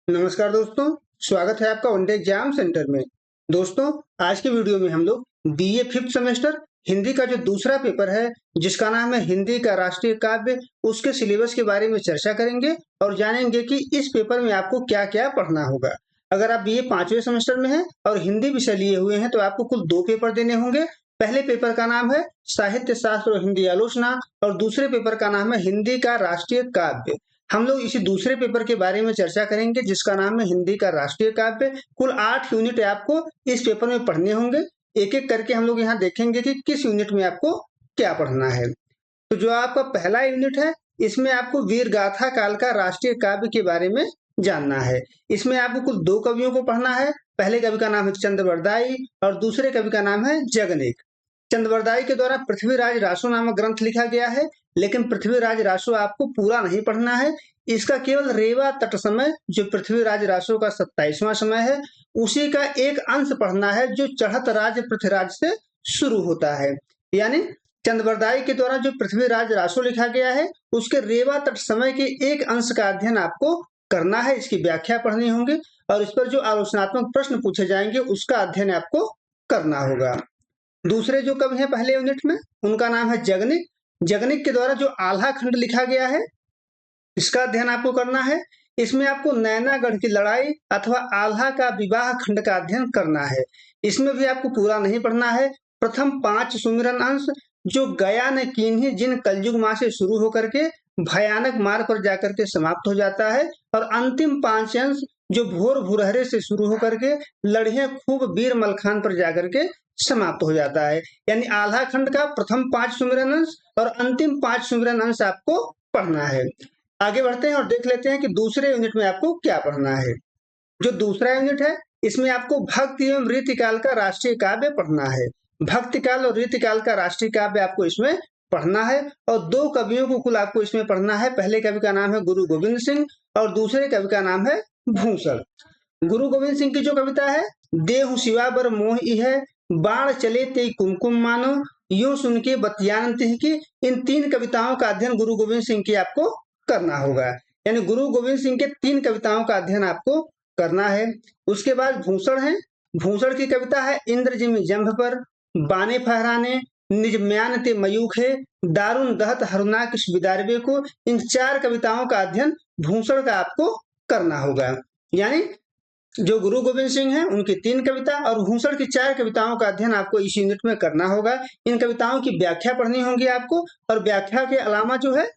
नमस्कार दोस्तों, स्वागत है आपका वनडे एग्जाम सेंटर में। दोस्तों, आज के वीडियो में हम लोग बीए 5th सेमेस्टर हिंदी का जो दूसरा पेपर है, जिसका नाम है हिंदी का राष्ट्रीय काव्य, उसके सिलेबस के बारे में चर्चा करेंगे और जानेंगे कि इस पेपर में आपको क्या-क्या पढ़ना होगा। अगर आप बीए 5वें सेमेस्टर में हैं और हिंदी विषय लिए हुए हैं, तो आपको कुल 2 पेपर देने होंगे। पहले पेपर का नाम है साहित्य शास्त्र और हिंदी आलोचना और दूसरे पेपर का नाम है हिंदी का राष्ट्रीय काव्य। हम लोग इसी दूसरे पेपर के बारे में चर्चा करेंगे, जिसका नाम है हिंदी का राष्ट्रीय काव्य। कुल 8 यूनिट आपको इस पेपर में पढ़ने होंगे। एक-एक करके हम लोग यहाँ देखेंगे कि किस यूनिट में आपको क्या पढ़ना है। तो जो आपका पहला यूनिट है, इसमें आपको वीर गाथा काल का राष्ट्रीय काव्य के बारे में जानना है। इसमें आपको कुल 2 कवियों को पढ़ना है। पहले कवि का नाम है चंद्रवरदाई और दूसरे कवि का नाम है जगनेक। चंद्रवरदाई के द्वारा पृथ्वीराज रासो नामक ग्रंथ लिखा गया है, लेकिन पृथ्वीराज रासो आपको पूरा नहीं पढ़ना है। इसका केवल रेवा तट समय, जो पृथ्वीराज रासो का 27वां समय है, उसी का एक अंश पढ़ना है, जो चढ़त राज पृथ्वीराज से शुरू होता है। यानी चंद्रवरदाई के द्वारा जो पृथ्वीराज रासो लिखा गया है, उसके रेवा तट समय के एक अंश का अध्ययन आपको करना है। इसकी व्याख्या पढ़नी होगी और इस पर जो आलोचनात्मक प्रश्न पूछे जाएंगे, उसका अध्ययन आपको करना होगा। दूसरे जो कवि हैं पहले यूनिट में, उनका नाम है जगनिक। जगनिक के द्वारा जो आल्हा खंड लिखा गया है, इसका अध्ययन आपको करना है। इसमें आपको नैनागढ़ की लड़ाई अथवा आल्हा का विवाह खंड का अध्ययन करना है। इसमें भी आपको पूरा नहीं पढ़ना है। प्रथम 5 सुमिरन अंश, जो गया ने कीन्ही जिन कलयुग माह से शुरू होकर के भयानक मार्ग पर जाकर के समाप्त हो जाता है, और अंतिम 5 अंश, जो भोर भुरहरे से शुरू होकर के लड़िए खूब वीर मलखान पर जाकर के समाप्त हो जाता है। यानी आल्हा खंड का प्रथम 5 सुमिरन अंश और अंतिम 5 सुमिरन अंश आपको पढ़ना है। आगे बढ़ते हैं और देख लेते हैं कि दूसरे यूनिट में आपको क्या पढ़ना है। जो दूसरा यूनिट है, इसमें आपको भक्ति एवं रीतिकाल का राष्ट्रीय काव्य पढ़ना है। भक्ति काल और रीतिकाल का राष्ट्रीय काव्य आपको इसमें पढ़ना है और 2 कवियों को कुल आपको इसमें पढ़ना है। पहले कवि का नाम है गुरु गोविंद सिंह और दूसरे कवि का नाम है भूषण। गुरु गोविंद सिंह की जो कविता है, देहु शिवा बर मोह है, बाण चले ते कुमकुम मानो, यूं सुन के बतियानत की, इन 3 कविताओं का अध्ययन गुरु गोविंद सिंह की आपको करना होगा। यानी गुरु गोविंद सिंह के 3 कविताओं का अध्ययन आपको करना है। उसके बाद भूषण है। भूषण की कविता है इंद्र जिमि जंभ पर, बाने फहराने, निज म्यान ते मयूख है, दारुण दहत हरुनाकिश विदारवे को। इन 4 कविताओं का अध्ययन भूषण का आपको करना होगा। यानी जो गुरु गोविंद सिंह हैं, उनकी 3 कविता और भूषण की 4 कविताओं का अध्ययन आपको इस यूनिट में करना होगा। इन कविताओं की व्याख्या पढ़नी होगी आपको, और व्याख्या के अलावा जो है,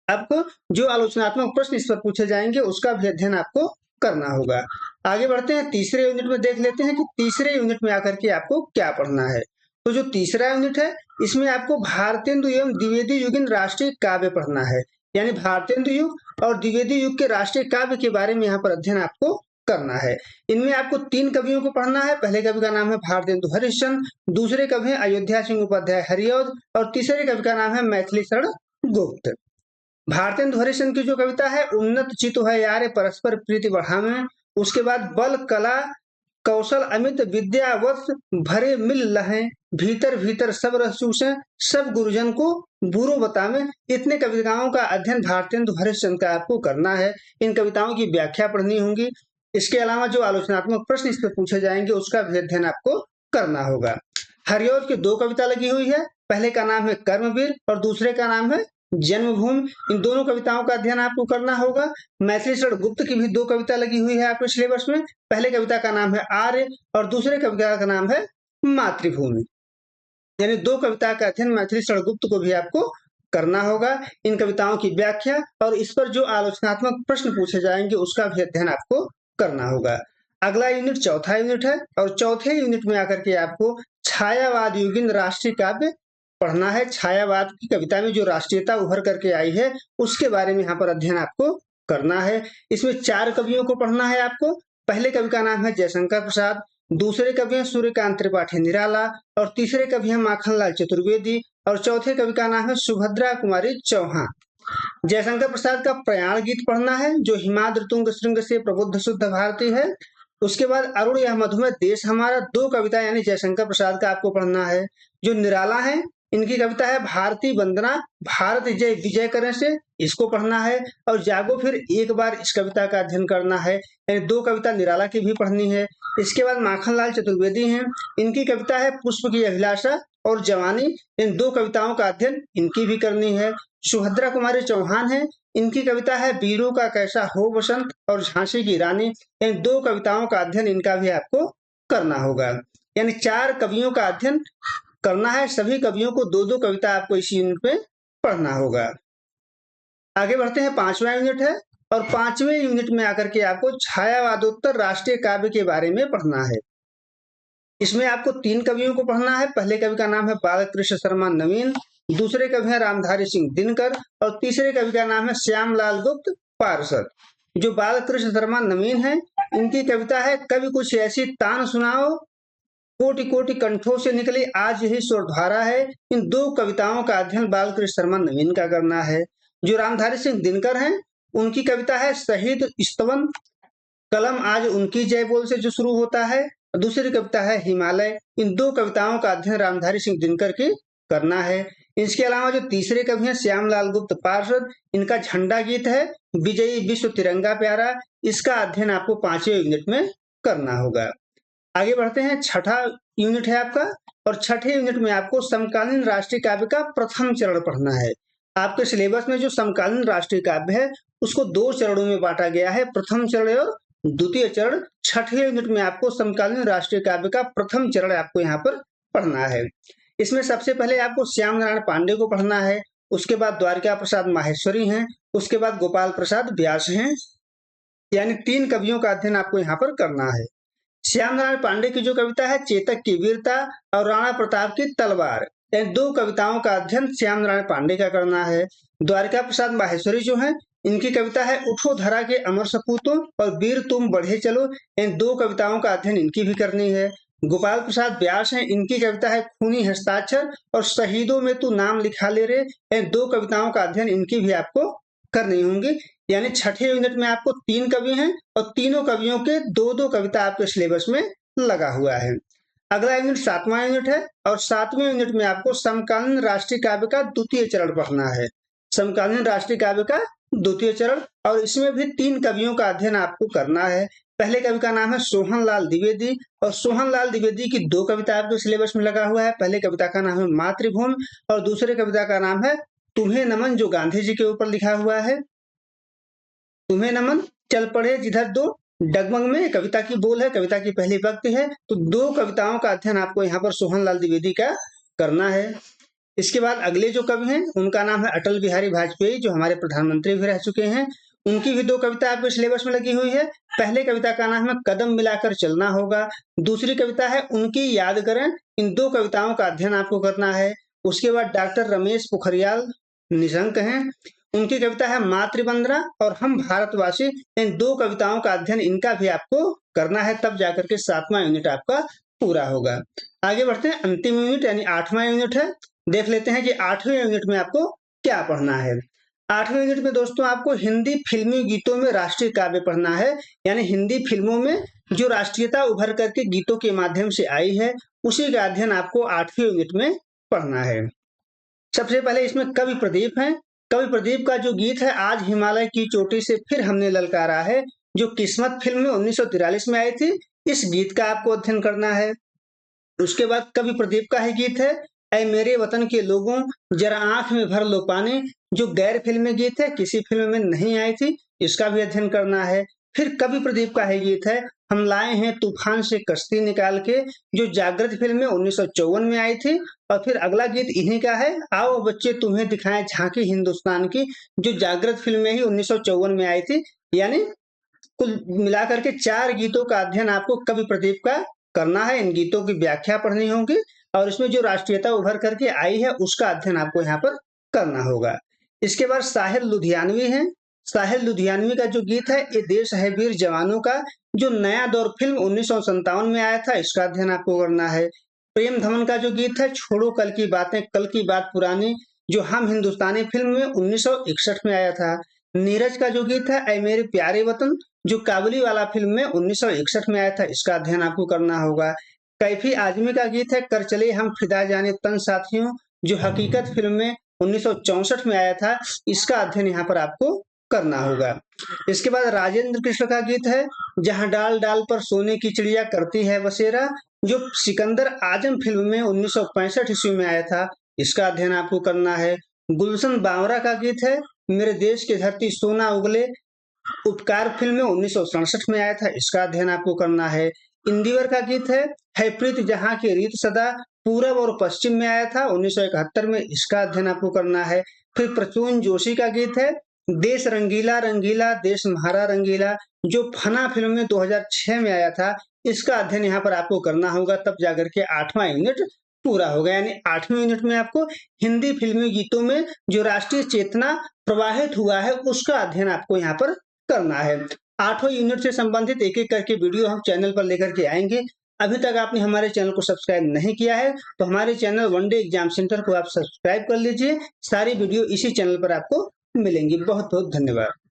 आपको जो आलोचनात्मक प्रश्न इस पर पूछे जाएंगे, उसका भी अध्ययन आपको करना होगा। आगे बढ़ते हैं, तीसरे यूनिट में देख लेते हैं कि तीसरे यूनिट में आकर के आपको क्या पढ़ना है। तो जो तीसरा यूनिट है, इसमें आपको भारतेंदु एवं द्विवेदी युगीन राष्ट्रीय काव्य पढ़ना है। यानी भारतेंदु युग और द्विवेदी युग के राष्ट्रीय काव्य के बारे में यहाँ पर अध्ययन आपको करना है। इनमें आपको 3 कवियों को पढ़ना है। पहले कवि का नाम है भारतेंदु हरिश्चंद्र, दूसरे कवि है अयोध्या सिंह उपाध्याय हरिऔध और तीसरे कवि का नाम है मैथिली शरण गुप्त। भारतेंदु हरिश्चंद्र की जो कविता है, उन्नत चित्त है यारे परस्पर प्रीति बढ़ावे, उसके बाद बल कला कौशल अमित विद्यावत भरे मिल लहे, भीतर भीतर सब रस चूसे, सब गुरुजन को बुरो बतावे। इतने कविताओं का अध्ययन भारतेंदु हरिश्चंद्र का आपको करना है। इन कविताओं की व्याख्या पढ़नी होगी। इसके अलावा जो आलोचनात्मक प्रश्न इस पर पूछे जाएंगे, उसका भी अध्ययन आपको करना होगा। हरिऔध की 2 कविता लगी हुई है। पहले का नाम है कर्मवीर और दूसरे का नाम है जन्मभूमि। इन दोनों कविताओं का अध्ययन आपको करना होगा। मैथिली शरण गुप्त की भी 2 कविता लगी हुई है आपके सिलेबस में। पहले कविता का नाम है आर्य और दूसरे कविता का नाम है मातृभूमि। यानी 2 कविता का अध्ययन मैथिली शरण गुप्त को भी आपको करना होगा। इन कविताओं की व्याख्या और इस पर जो आलोचनात्मक प्रश्न पूछे जाएंगे, उसका भी अध्ययन आपको करना होगा। अगला यूनिट चौथा यूनिट है और चौथे यूनिट में आकर के आपको छायावाद युगीन राष्ट्रीय काव्य पढ़ना है। छायावाद की कविता में जो राष्ट्रीयता उभर करके आई है, उसके बारे में यहाँ पर अध्ययन आपको करना है। इसमें 4 कवियों को पढ़ना है आपको। पहले कवि का नाम है जयशंकर प्रसाद, दूसरे कवि हैं सूर्यकांत त्रिपाठी निराला और तीसरे कवि हैं माखनलाल चतुर्वेदी और चौथे कवि का नाम है सुभद्रा कुमारी चौहान। जयशंकर प्रसाद का प्रयाण गीत पढ़ना है, जो हिमाद्र तुंग श्रृंग से प्रबुद्ध शुद्ध भारती है। उसके बाद अरुण यह मधुमेह देश हमारा, 2 कविता यानी जयशंकर प्रसाद का आपको पढ़ना है। जो निराला है, इनकी कविता है भारती वंदना भारत जय विजय करें से, इसको पढ़ना है। और जागो फिर एक बार, इस कविता का अध्ययन करना है, यानी 2 कविता निराला की भी पढ़नी है। इसके बाद माखनलाल चतुर्वेदी हैं, इनकी कविता है पुष्प की अभिलाषा और जवानी, इन 2 कविताओं का अध्ययन इनकी भी करनी है। सुभद्रा कुमारी चौहान है, इनकी कविता है वीरों का कैसा हो बसंत और झांसी की रानी, इन 2 कविताओं का अध्ययन इनका भी आपको करना होगा। यानी 4 कवियों का अध्ययन करना है। सभी कवियों को 2-2 कविता आपको इस यूनिट में पढ़ना होगा। आगे बढ़ते हैं, 5वां यूनिट है और 5वें यूनिट में आकर के आपको छायावादोत्तर राष्ट्रीय काव्य के बारे में पढ़ना है। इसमें आपको 3 कवियों को पढ़ना है। पहले कवि का नाम है बालकृष्ण शर्मा नवीन, दूसरे कवि हैं रामधारी सिंह दिनकर और तीसरे कवि का नाम है श्यामलाल गुप्त पार्षद। जो बालकृष्ण शर्मा नवीन है, इनकी कविता है कवि कुछ ऐसी तान सुनाओ, कोटि कोटि कंठों से निकली आज यही स्वरधारा है। इन 2 कविताओं का अध्ययन बालकृष्ण शर्मा नवीन का करना है। जो रामधारी सिंह दिनकर हैं, उनकी कविता है शहीद स्तवन, कलम आज उनकी जय बोल से जो शुरू होता है, दूसरी कविता है हिमालय। इन 2 कविताओं का अध्ययन रामधारी सिंह दिनकर की करना है। इसके अलावा जो तीसरे कवि हैं श्यामलाल गुप्त पार्षद, इनका झंडा गीत है विजयी विश्व तिरंगा प्यारा, इसका अध्ययन आपको 5वें यूनिट में करना होगा। आगे बढ़ते हैं, 6ठा यूनिट है आपका और 6ठे यूनिट में आपको समकालीन राष्ट्रीय काव्य का प्रथम चरण पढ़ना है। आपके सिलेबस में जो समकालीन राष्ट्रीय काव्य है उसको 2 चरणों में बांटा गया है, प्रथम चरण और द्वितीय चरण। 6ठे यूनिट में आपको समकालीन राष्ट्रीय काव्य का प्रथम चरण आपको यहाँ पर पढ़ना है। इसमें सबसे पहले आपको श्याम नारायण पांडे को पढ़ना है, उसके बाद द्वारका प्रसाद माहेश्वरी हैं, उसके बाद गोपाल प्रसाद व्यास हैं, यानी 3 कवियों का अध्ययन आपको यहाँ पर करना है। श्याम नारायण पांडे की जो कविता है चेतक की वीरता और राणा प्रताप की तलवार, इन 2 कविताओं का अध्ययन श्याम नारायण पांडे का करना है। द्वारका प्रसाद माहेश्वरी जो है, इनकी कविता है उठो धरा के अमर सपूतों और वीर तुम बढ़े चलो, इन 2 कविताओं का अध्ययन इनकी भी करनी है। गोपाल प्रसाद व्यास हैं, इनकी कविता है खूनी हस्ताक्षर और शहीदों में तू नाम लिखा ले रे, इन 2 कविताओं का अध्ययन इनकी भी आपको करनी होंगी। यानी 6ठे यूनिट में आपको 3 कवि हैं और तीनों कवियों के 2-2 कविता आपके सिलेबस में लगा हुआ है। अगला यूनिट 7वां यूनिट है और 7वें यूनिट में आपको समकालीन राष्ट्रीय काव्य का द्वितीय चरण पढ़ना है। समकालीन राष्ट्रीय काव्य का द्वितीय चरण, और इसमें भी 3 कवियों का अध्ययन आपको करना है। पहले कवि का नाम है सोहनलाल द्विवेदी और सोहनलाल द्विवेदी की 2 कविता आपके सिलेबस में लगा हुआ है। पहले कविता का नाम है मातृभूमि और दूसरे कविता का नाम है तुम्हें नमन, जो गांधी जी के ऊपर लिखा हुआ है। तुम्हें नमन चल पड़े जिधर दो डगमग में कविता की बोल है, कविता की पहली पंक्ति है। तो 2 कविताओं का अध्ययन आपको यहाँ पर सोहनलाल द्विवेदी का करना है। इसके बाद अगले जो कवि हैं उनका नाम है अटल बिहारी वाजपेयी, जो हमारे प्रधानमंत्री भी रह चुके हैं। उनकी भी 2 कविता आपके सिलेबस में लगी हुई है। पहले कविता का नाम है कदम मिलाकर चलना होगा, दूसरी कविता है उनकी याद करें। इन 2 कविताओं का अध्ययन आपको करना है। उसके बाद डॉक्टर रमेश पोखरियाल निशंक हैं, उनकी कविता है मातृवंदना और हम भारतवासी, इन 2 कविताओं का अध्ययन इनका भी आपको करना है, तब जाकर के 7वां यूनिट आपका पूरा होगा। आगे बढ़ते हैं, अंतिम यूनिट यानी 8वां यूनिट है। देख लेते हैं कि 8वें यूनिट में आपको क्या पढ़ना है। 8वें यूनिट में दोस्तों आपको हिंदी फिल्मी गीतों में राष्ट्रीय काव्य पढ़ना है, यानी हिंदी फिल्मों में जो राष्ट्रीयता उभर करके गीतों के माध्यम से आई है उसी का अध्ययन आपको 8वें यूनिट में पढ़ना है। सबसे पहले इसमें कवि प्रदीप हैं। कवि प्रदीप का जो गीत है आज हिमालय की चोटी से फिर हमने ललकारा है, जो किस्मत फिल्म में 1943 में आई थी, इस गीत का आपको अध्ययन करना है। उसके बाद कवि प्रदीप का ही गीत है ऐ मेरे वतन के लोगों जरा आंख में भर लो पानी, जो गैर फिल्मी गीत है, किसी फिल्म में नहीं आई थी, इसका भी अध्ययन करना है। फिर कवि प्रदीप का ही गीत है हम लाए हैं तूफान से कश्ती निकाल के, जो जागृत फिल्म में 1954 में आई थी। और फिर अगला गीत इन्हीं का है आओ बच्चे तुम्हें दिखाएं झांकी हिंदुस्तान की, जो जागृत फिल्म में ही 1954 में आई थी। यानी कुल मिलाकर के 4 गीतों का अध्ययन आपको कवि प्रदीप का करना है। इन गीतों की व्याख्या पढ़नी होगी और इसमें जो राष्ट्रीयता उभर करके आई है उसका अध्ययन आपको यहाँ पर करना होगा। इसके बाद साहिर लुधियानवी है। साहिर लुधियानवी का जो गीत है ये देश है वीर जवानों का, जो नया दौर फिल्म 1957 में आया था, इसका अध्ययन आपको करना है। प्रेम धमन का जो गीत है छोड़ो कल की बातें कल की बात पुरानी, जो हम हिंदुस्तानी फिल्म में 1961 में आया था। नीरज का जो गीत है ऐ मेरे प्यारे वतन, जो काबुली वाला फिल्म में 1961 में आया था, इसका अध्ययन आपको करना होगा। कैफी आजमी का गीत है कर चले हम फिदा जाने तन साथियों, जो हकीकत फिल्म में 1964 में आया था, इसका अध्ययन यहाँ पर आपको करना होगा। इसके बाद राजेंद्र कृष्ण का गीत है जहां डाल डाल पर सोने की चिड़िया करती है बसेरा, जो सिकंदर आजम फिल्म में 1965 ईस्वी में आया था, इसका अध्ययन आपको करना है। गुलशन बावरा का गीत है मेरे देश की धरती सोना उगले, उपकार फिल्म में 1967 में आया था, इसका अध्ययन आपको करना है। इंदिवर का गीत है प्रीत जहां की रीत सदा, पूरब और पश्चिम में आया था 1971 में, इसका अध्ययन आपको करना है। फिर प्रसून जोशी का गीत है देश रंगीला रंगीला देश म्हारा रंगीला, जो फना फिल्म में 2006 में आया था, इसका अध्ययन यहाँ पर आपको करना होगा, तब जाकर के 8वां यूनिट पूरा होगा। यानी 8वें यूनिट में आपको हिंदी फिल्मी गीतों में जो राष्ट्रीय चेतना प्रवाहित हुआ है उसका अध्ययन आपको यहाँ पर करना है। 8वें यूनिट से संबंधित एक एक करके वीडियो हम चैनल पर लेकर के आएंगे। अभी तक आपने हमारे चैनल को सब्सक्राइब नहीं किया है तो हमारे चैनल वनडे एग्जाम सेंटर को आप सब्सक्राइब कर लीजिए। सारी वीडियो इसी चैनल पर आपको मिलेंगी। बहुत बहुत धन्यवाद।